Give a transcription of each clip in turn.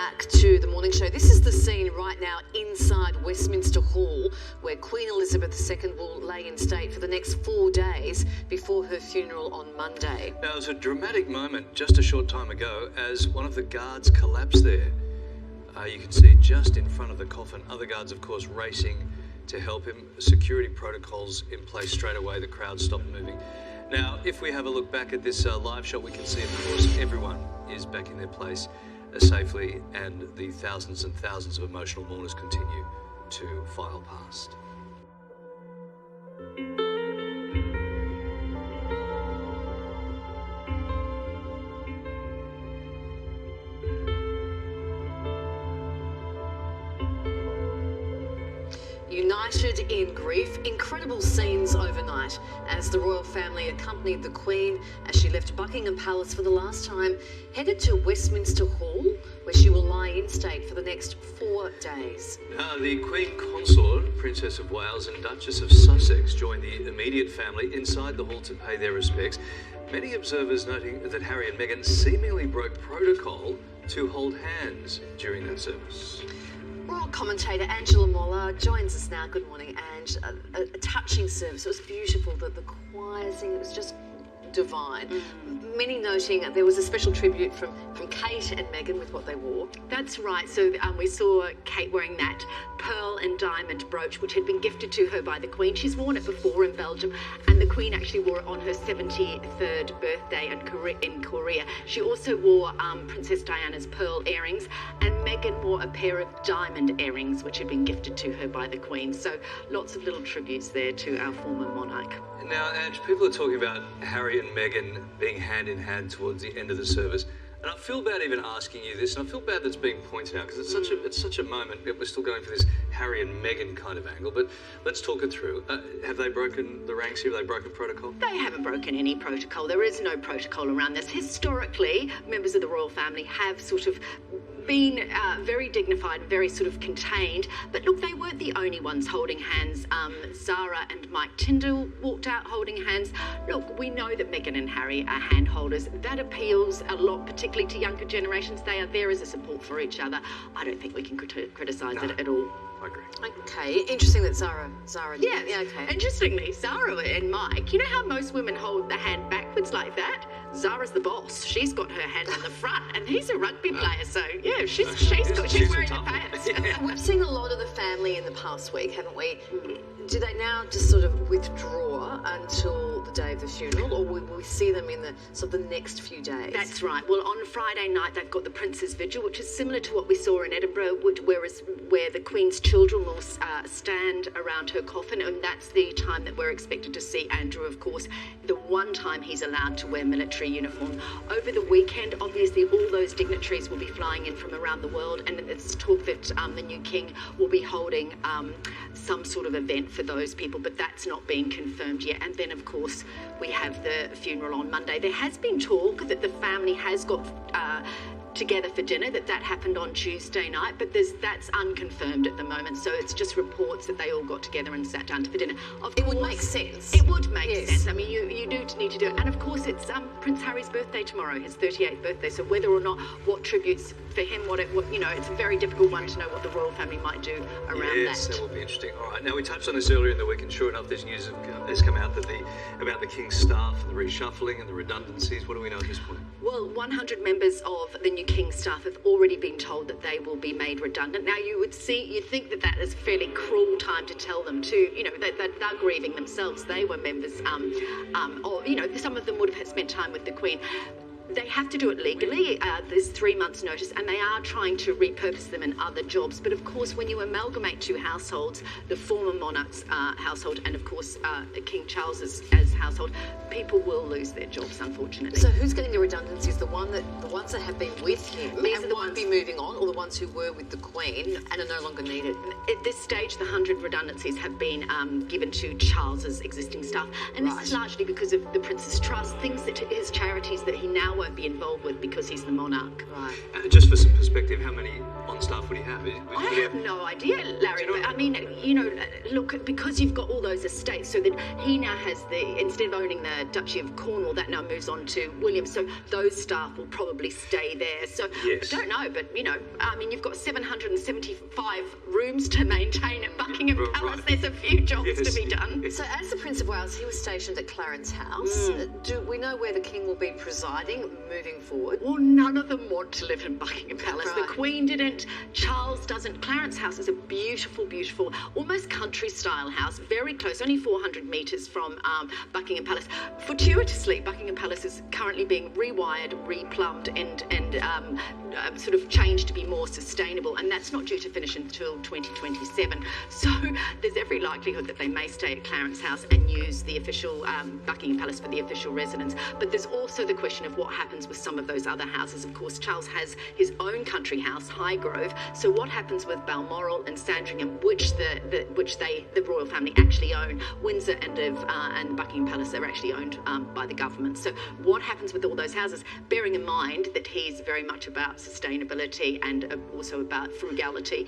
back to the morning show. This is the scene right now inside Westminster Hall, where Queen Elizabeth II will lay in state for the next 4 days before her funeral on Monday. Now, it was a dramatic moment just a short time ago as one of the guards collapsed there. You can see just in front of the coffin, other guards, of course, racing to help him. Security protocols in place straight away. The crowd stopped moving. Now, if we have a look back at this live shot, we can see, of course, everyone is back in their place safely, and the thousands and thousands of emotional mourners continue to file past. United in grief, incredible scenes overnight as the royal family accompanied the Queen as she left Buckingham Palace for the last time, headed to Westminster Hall, where she will lie in state for the next 4 days. Now, the Queen Consort, Princess of Wales and Duchess of Sussex joined the immediate family inside the hall to pay their respects. Many observers noting that Harry and Meghan seemingly broke protocol to hold hands during that service. Royal commentator Angela Moller joins us now. Good morning, Ange. A touching service. It was beautiful. The choir singing, it was just divine. Many noting there was a special tribute from Kate and Meghan with what they wore. That's right. So we saw Kate wearing that pearl and diamond brooch, which had been gifted to her by the Queen. She's worn it before in Belgium, and the Queen actually wore it on her 73rd birthday in Korea. She also wore Princess Diana's pearl earrings, and Meghan wore a pair of diamond earrings, which had been gifted to her by the Queen. So lots of little tributes there to our former monarch. Now, Ange, people are talking about Harry and Meghan being hand in hand towards the end of the service. And I feel bad even asking you this, and I feel bad that's being pointed out, because it's such a moment. We're still going for this Harry and Meghan kind of angle, but let's talk it through. Have they broken the ranks here? Have they broken protocol? They haven't broken any protocol. There is no protocol around this. Historically, members of the royal family have sort of been very dignified, very sort of contained. But look, they weren't the only ones holding hands. Zara and Mike Tyndall walked out holding hands. Look, we know that Meghan and Harry are hand holders. That appeals a lot, particularly to younger generations. They are there as a support for each other. I don't think we can criticise it at all. I agree. Okay, interesting that Zara did. Yeah, okay. Interestingly, Zara and Mike, you know how most women hold the hand backwards like that? Zara's the boss. She's got her hand in the front, and he's a rugby player, so yeah, she's wearing the pants. Yeah. We've seen a lot of the family in the past week, haven't we? Do they now just sort of withdraw until the day of the funeral, or will we see them in the sort of the next few days? That's right. Well, on Friday night, they've got the Prince's Vigil, which is similar to what we saw in Edinburgh, where the Queen's children will stand around her coffin, and that's the time that we're expected to see Andrew, of course, the one time he's allowed to wear military uniform. Over the weekend, obviously, all those dignitaries will be flying in from around the world, and it's talk that the new king will be holding some sort of event for those people, but that's not been confirmed yet. And then, of course, we have the funeral on Monday. There has been talk that the family has got together for dinner, that happened on Tuesday night, but that's unconfirmed at the moment, so it's just reports that they all got together and sat down for dinner. It would make sense. It would make sense. I mean, you do need to do it. And of course, it's Prince Harry's birthday tomorrow, his 38th birthday, so whether or not what tributes for him, it's a very difficult one to know what the royal family might do around that. Yes, that will be interesting. All right, now we touched on this earlier in the week, and sure enough, there's news has come out about the King's staff and the reshuffling and the redundancies. What do we know at this point? Well, 100 members of the new King's staff have already been told that they will be made redundant. Now, you'd think that is a fairly cruel time to tell them they're grieving themselves. They were members, or some of them would have spent time with the Queen. They have to do it legally. There's 3 months' notice, and they are trying to repurpose them in other jobs. But of course, when you amalgamate two households, the former monarch's household and of course King Charles's household, people will lose their jobs, unfortunately. So who's getting the redundancies? The ones that have been with him These are the won't ones be moving on, or the ones who were with the Queen and are no longer needed? At this stage, the 100 redundancies have been given to Charles's existing staff, and this is largely because of the Prince's Trust, things that his charities that he now won't be involved with because he's the monarch. Right. Just for some perspective, how many on staff would he have? I have no idea, Larry. But I mean, you know, look, because you've got all those estates, so that he now has instead of owning the Duchy of Cornwall, that now moves on to William. So those staff will probably stay there. So Yes. I don't know, but you know, I mean, you've got 775 rooms to maintain at Buckingham Right. Palace. There's a few jobs Yes. to be done. So, as the Prince of Wales, he was stationed at Clarence House. Do we know where the King will be presiding moving forward? Well, none of them want to live in Buckingham Palace. Right. The Queen didn't, Charles doesn't. Clarence House is a beautiful, beautiful, almost country-style house, very close, only 400 metres from Buckingham Palace. Fortuitously, Buckingham Palace is currently being rewired, replumbed, and sort of changed to be more sustainable, and that's not due to finish until 2027. So there's every likelihood that they may stay at Clarence House and use the official Buckingham Palace for the official residence. But there's also the question of what happens with some of those other houses. Of course, Charles has his own country house, Highgrove. So what happens with Balmoral and Sandringham, which the royal family actually own? Windsor and Buckingham Palace are actually owned by the government. So what happens with all those houses? Bearing in mind that he's very much about sustainability and also about frugality,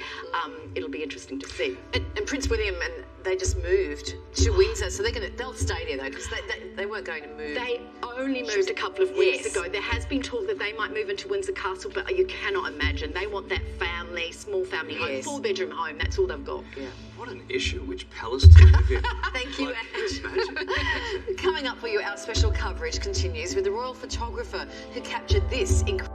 it'll be interesting to see. And Prince William, and they just moved to Windsor, so they'll stay there though, because they weren't going to move. They only moved a couple of weeks Yes. ago. There has been talk that they might move into Windsor Castle, but you cannot imagine. They want that family, small family home, Yes. 4-bedroom home. That's all they've got. Yeah. What an issue. Which palace to live in? Thank you, Like, Ange. imagine. Coming up for you, our special coverage continues with the royal photographer who captured this incredible